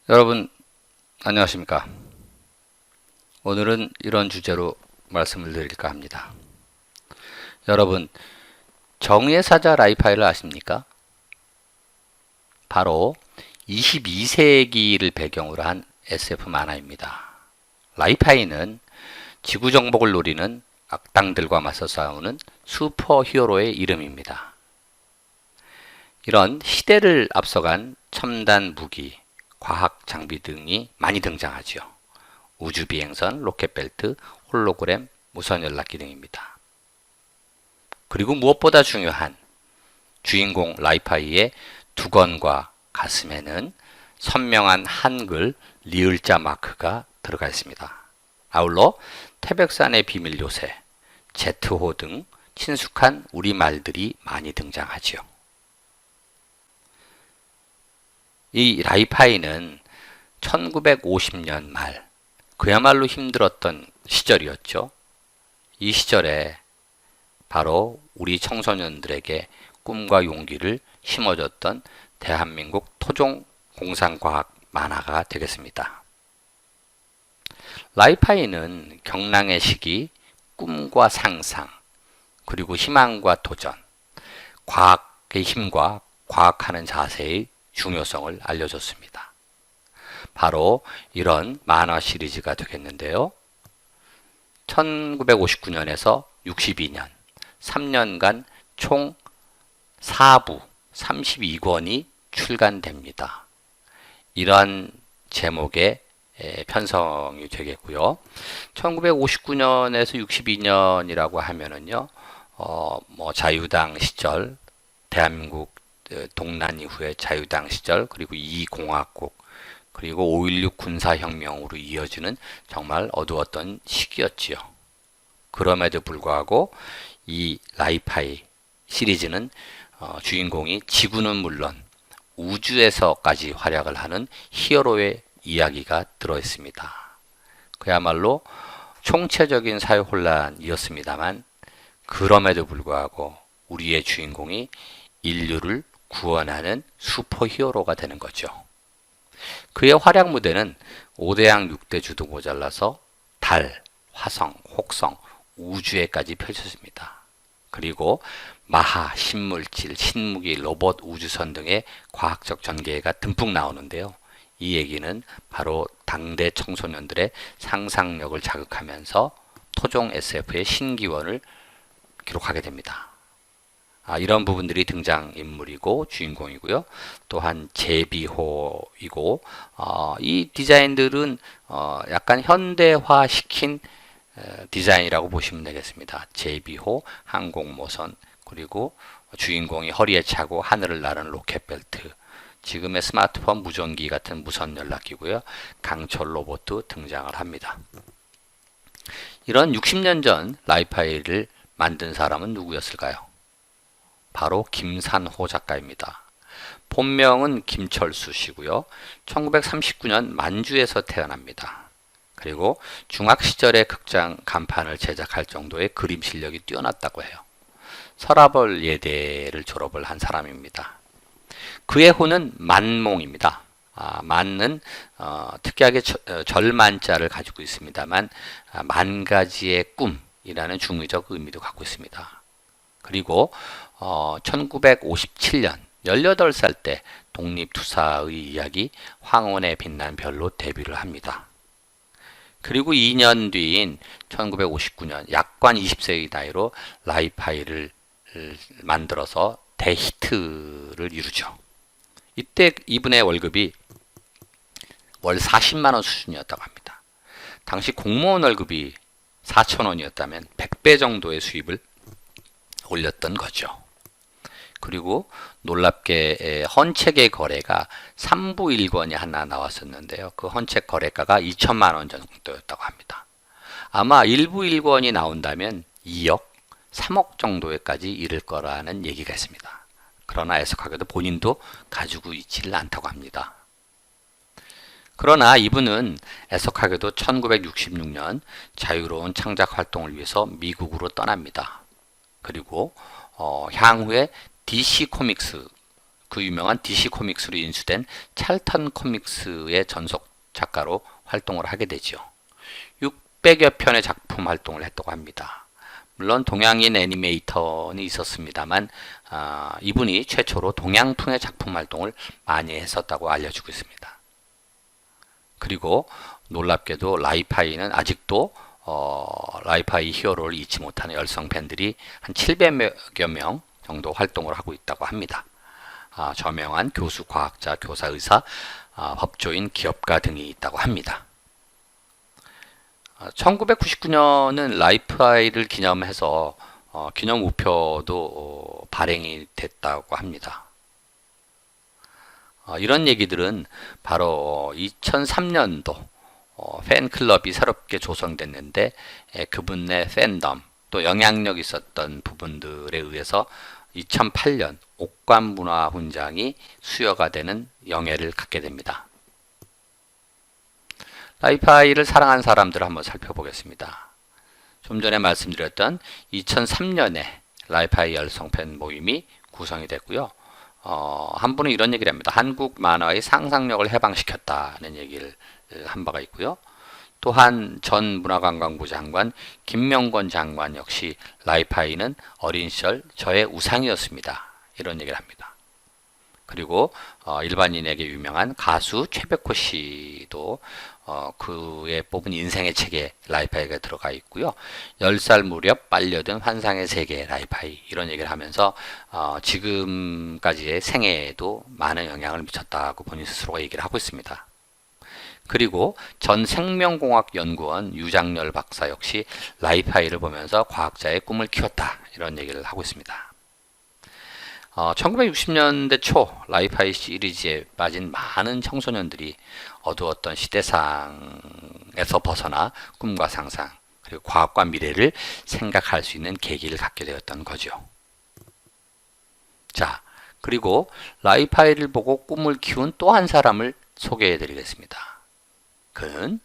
여러분 안녕하십니까. 오늘은 이런 주제로 말씀을 드릴까 합니다. 여러분, 정의의 사자 라이파이를 아십니까? 바로 22세기를 배경으로 한 SF 만화입니다. 라이파이는 지구 정복을 노리는 악당들과 맞서 싸우는 슈퍼 히어로의 이름입니다. 이런 시대를 앞서간 첨단 무기, 과학 장비 등이 많이 등장하죠. 우주비행선, 로켓벨트, 홀로그램, 무선연락기 등입니다. 그리고 무엇보다 중요한 주인공 라이파이의 두건과 가슴에는 선명한 한글 리을자 마크가 들어가 있습니다. 아울러 태백산의 비밀 요새, 제트호 등 친숙한 우리말들이 많이 등장하지요. 이 라이파이는 1950년 말, 그야말로 힘들었던 시절이었죠. 이 시절에 바로 우리 청소년들에게 꿈과 용기를 심어줬던 대한민국 토종 공상과학 만화가 되겠습니다. 라이파이는 경랑의 시기, 꿈과 상상, 그리고 희망과 도전, 과학의 힘과 과학하는 자세의 중요성을 알려줬습니다. 바로 이런 만화 시리즈가 되겠는데요. 1959년에서 62년, 3년간 총 4부 32권이 출간됩니다. 이러한 제목의 편성이 되겠고요. 1959년에서 62년이라고 하면은요, 자유당 시절, 대한민국 동란 이후의 자유당 시절, 그리고 이공화국, 그리고 5.16 군사혁명으로 이어지는 정말 어두웠던 시기였지요. 그럼에도 불구하고 이 라이파이 시리즈는 주인공이 지구는 물론 우주에서까지 활약을 하는 히어로의 이야기가 들어있습니다. 그야말로 총체적인 사회 혼란이었습니다만, 그럼에도 불구하고 우리의 주인공이 인류를 구원하는 슈퍼 히어로가 되는 거죠. 그의 활약 무대는 5대양 6대주도 모자라서 달, 화성, 혹성, 우주에까지 펼쳐집니다. 그리고 마하, 신물질, 신무기, 로봇, 우주선 등의 과학적 전개가 듬뿍 나오는데요. 이 얘기는 바로 당대 청소년들의 상상력을 자극하면서 토종 SF의 신기원을 기록하게 됩니다. 이런 부분들이 등장인물이고 주인공이고요. 또한 제비호이고, 이 디자인들은 약간 현대화시킨 디자인이라고 보시면 되겠습니다. 제비호, 항공모선, 그리고 주인공이 허리에 차고 하늘을 나르는 로켓벨트, 지금의 스마트폰 무전기 같은 무선 연락기고요. 강철 로봇도 등장을 합니다. 이런 60년 전 라이파이를 만든 사람은 누구였을까요? 바로 김산호 작가입니다. 본명은 김철수 씨고요. 1939년 만주에서 태어납니다. 그리고 중학 시절에 극장 간판을 제작할 정도의 그림 실력이 뛰어났다고 해요. 서라벌 예대를 졸업을 한 사람입니다. 그의 호는 만몽입니다. 만은 특이하게 절만자를 가지고 있습니다만, 만 가지의 꿈이라는 중의적 의미도 갖고 있습니다. 그리고 1957년 18살 때 독립투사의 이야기 황혼의 빛난 별로 데뷔를 합니다. 그리고 2년 뒤인 1959년 약관 20세의 나이로 라이파이를 만들어서 대히트를 이루죠. 이때 이분의 월급이 월 40만원 수준이었다고 합니다. 당시 공무원 월급이 4,000원이었다면 100배 정도의 수입을 올렸던 거죠. 그리고 놀랍게 헌책의 거래가 3부 1권이 하나 나왔었는데요. 그 헌책 거래가가 2천만 원 정도였다고 합니다. 아마 1부 1권이 나온다면 2억, 3억 정도에까지 이를 거라는 얘기가 있습니다. 그러나 애석하게도 본인도 가지고 있지를 않다고 합니다. 그러나 이분은 애석하게도 1966년 자유로운 창작 활동을 위해서 미국으로 떠납니다. 그리고 향후에 DC 코믹스, 그 유명한 DC 코믹스로 인수된 찰턴 코믹스의 전속 작가로 활동을 하게 되죠. 600여 편의 작품 활동을 했다고 합니다. 물론 동양인 애니메이터는 있었습니다만 이분이 최초로 동양풍의 작품 활동을 많이 했었다고 알려지고 있습니다. 그리고 놀랍게도 라이파이는 아직도 라이파이 히어로를 잊지 못하는 열성 팬들이 한 700여 명 정도 활동을 하고 있다고 합니다. 저명한 교수, 과학자, 교사, 의사, 법조인, 기업가 등이 있다고 합니다. 1999년은 라이파이를 기념해서 기념 우표도 발행이 됐다고 합니다. 이런 얘기들은 바로 2003년도 팬클럽이 새롭게 조성됐는데 그분의 팬덤 또 영향력 있었던 부분들에 의해서 2008년 옥관문화훈장이 수여가 되는 영예를 갖게 됩니다. 라이파이를 사랑하는 사람들을 한번 살펴보겠습니다. 좀 전에 말씀드렸던 2003년에 라이파이 열성팬 모임이 구성이 됐고요. 한 분은 이런 얘기를 합니다. 한국 만화의 상상력을 해방시켰다는 얘기를 한 바가 있고요. 또한 전 문화관광부 장관 김명건 장관 역시 라이파이는 어린 시절 저의 우상이었습니다. 이런 얘기를 합니다. 그리고 일반인에게 유명한 가수 최백호 씨도 그의 뽑은 인생의 책에 라이파이가 들어가 있고요. 10살 무렵 빨려든 환상의 세계 라이파이 이런 얘기를 하면서 지금까지의 생애에도 많은 영향을 미쳤다고 본인 스스로가 얘기를 하고 있습니다. 그리고 전 생명공학연구원 유장렬 박사 역시 라이파이를 보면서 과학자의 꿈을 키웠다 이런 얘기를 하고 있습니다. 1960년대 초 라이파이 시리즈에 빠진 많은 청소년들이 어두웠던 시대상에서 벗어나 꿈과 상상 그리고 과학과 미래를 생각할 수 있는 계기를 갖게 되었던 거죠. 자, 그리고 라이파이를 보고 꿈을 키운 또 한 사람을 소개해 드리겠습니다. 그는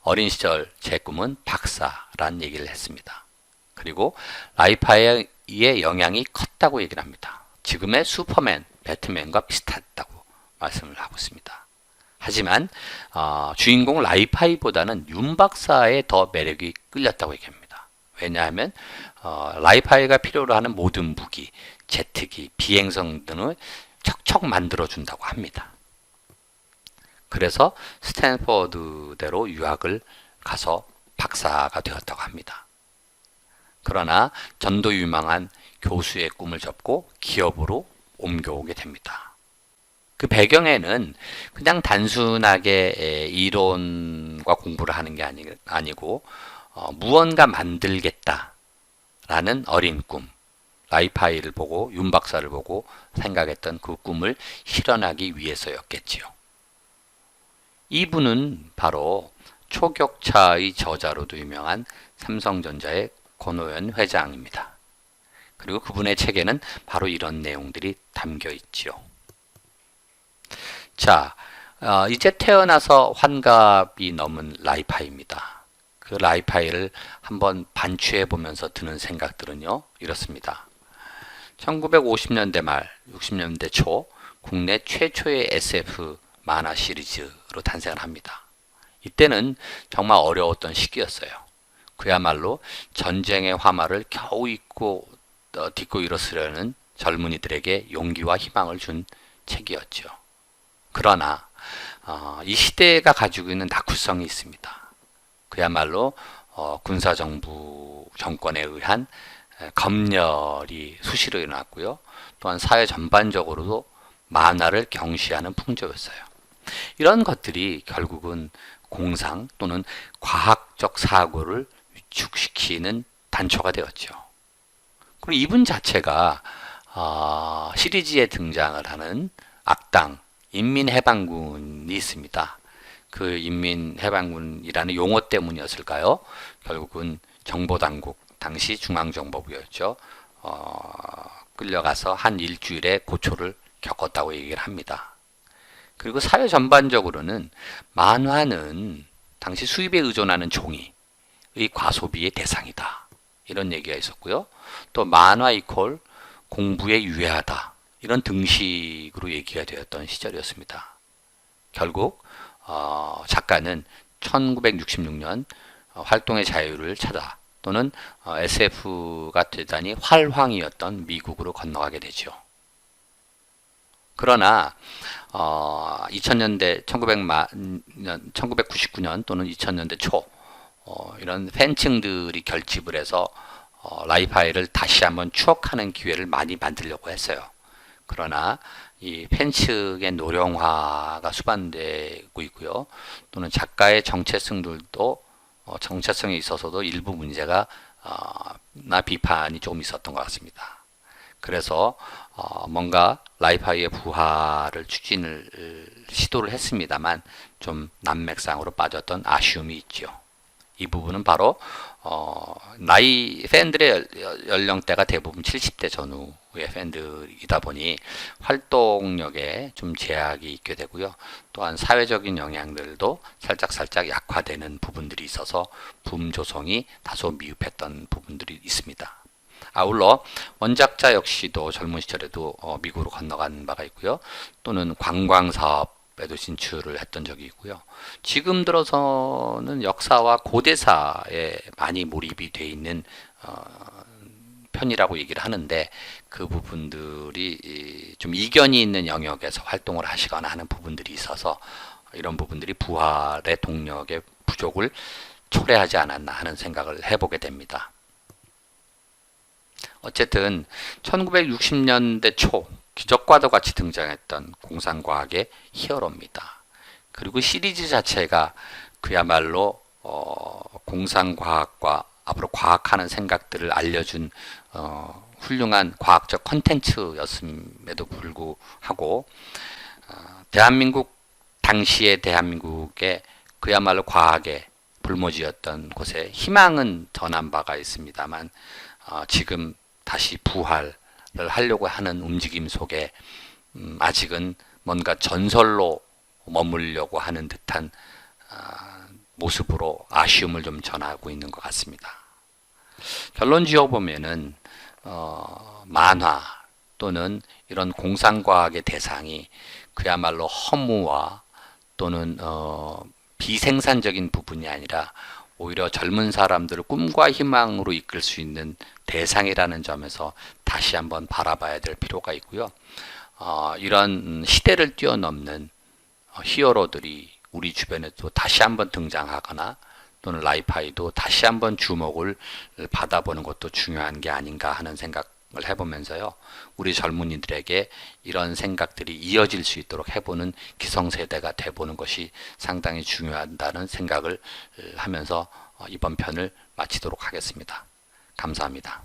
어린 시절 제 꿈은 박사란 얘기를 했습니다. 그리고 라이파이의 영향이 컸다고 얘기를 합니다. 지금의 슈퍼맨, 배트맨과 비슷했다고 말씀을 하고 있습니다. 하지만 주인공 라이파이보다는 윤 박사의 더 매력이 끌렸다고 얘기합니다. 왜냐하면 라이파이가 필요로 하는 모든 무기, 제트기, 비행성 등을 척척 만들어준다고 합니다. 그래서 스탠퍼드대로 유학을 가서 박사가 되었다고 합니다. 그러나 전도 유망한 교수의 꿈을 접고 기업으로 옮겨오게 됩니다. 그 배경에는 그냥 단순하게 이론과 공부를 하는 게 아니고 무언가 만들겠다라는 어린 꿈, 라이파이를 보고 윤 박사를 보고 생각했던 그 꿈을 실현하기 위해서였겠지요. 이분은 바로 초격차의 저자로도 유명한 삼성전자의 권오현 회장입니다. 그리고 그분의 책에는 바로 이런 내용들이 담겨 있지요. 자, 이제 태어나서 환갑이 넘은 라이파이입니다. 그 라이파이를 한번 반추해 보면서 드는 생각들은요, 이렇습니다. 1950년대 말, 60년대 초 국내 최초의 SF 만화 시리즈로 탄생을 합니다. 이때는 정말 어려웠던 시기였어요. 그야말로 전쟁의 화마를 겨우 딛고 일어서려는 젊은이들에게 용기와 희망을 준 책이었죠. 그러나 이 시대가 가지고 있는 낙후성이 있습니다. 그야말로 군사정부 정권에 의한 검열이 수시로 일어났고요. 또한 사회 전반적으로도 만화를 경시하는 풍조였어요. 이런 것들이 결국은 공상 또는 과학적 사고를 위축시키는 단초가 되었죠. 그리고 이분 자체가 시리즈에 등장을 하는 악당 인민해방군이 있습니다. 그 인민해방군이라는 용어 때문이었을까요? 결국은 정보당국, 당시 중앙정보부였죠. 끌려가서 한 일주일의 고초를 겪었다고 얘기를 합니다. 그리고 사회 전반적으로는 만화는 당시 수입에 의존하는 종이의 과소비의 대상이다. 이런 얘기가 있었고요. 또 만화 이퀄 공부에 유해하다. 이런 등식으로 얘기가 되었던 시절이었습니다. 결국 작가는 1966년 활동의 자유를 찾아 또는 SF가 대단히 활황이었던 미국으로 건너가게 되죠. 그러나 2000년대 1999년 또는 2000년대 초 이런 팬층들이 결집을 해서 라이파이를 다시 한번 추억하는 기회를 많이 만들려고 했어요. 그러나 이 팬층의 노령화가 수반되고 있고요. 또는 작가의 정체성들도 정체성에 있어서도 일부 문제가 나 비판이 조금 있었던 것 같습니다. 그래서 뭔가 라이파이의 부활을 시도를 했습니다만 좀 난맥상으로 빠졌던 아쉬움이 있죠. 이 부분은 바로 나이 팬들의 연령대가 대부분 70대 전후의 팬들이다 보니 활동력에 좀 제약이 있게 되고요. 또한 사회적인 영향들도 살짝 약화되는 부분들이 있어서 붐 조성이 다소 미흡했던 부분들이 있습니다. 아울러 원작자 역시도 젊은 시절에도 미국으로 건너간 바가 있고요. 또는 관광 사업에도 진출을 했던 적이 있고요. 지금 들어서는 역사와 고대사에 많이 몰입이 돼 있는 편이라고 얘기를 하는데 그 부분들이 좀 이견이 있는 영역에서 활동을 하시거나 하는 부분들이 있어서 이런 부분들이 부활의 동력의 부족을 초래하지 않았나 하는 생각을 해보게 됩니다. 어쨌든 1960년대 초 기적과도 같이 등장했던 공상과학의 히어로입니다. 그리고 시리즈 자체가 그야말로 공상과학과 앞으로 과학하는 생각들을 알려준 훌륭한 과학적 콘텐츠였음에도 불구하고 당시의 대한민국의 그야말로 과학의 불모지였던 곳에 희망은 전한 바가 있습니다만 지금 다시 부활을 하려고 하는 움직임 속에 아직은 뭔가 전설로 머물려고 하는 듯한 모습으로 아쉬움을 좀 전하고 있는 것 같습니다. 결론 지어보면은 만화 또는 이런 공상과학의 대상이 그야말로 허무와 또는 비생산적인 부분이 아니라 오히려 젊은 사람들을 꿈과 희망으로 이끌 수 있는 대상이라는 점에서 다시 한번 바라봐야 될 필요가 있고요. 이런 시대를 뛰어넘는 히어로들이 우리 주변에도 다시 한번 등장하거나 또는 라이파이도 다시 한번 주목을 받아보는 것도 중요한 게 아닌가 하는 생각을 해보면서요. 우리 젊은이들에게 이런 생각들이 이어질 수 있도록 해보는 기성세대가 돼보는 것이 상당히 중요하다는 생각을 하면서 이번 편을 마치도록 하겠습니다. 감사합니다.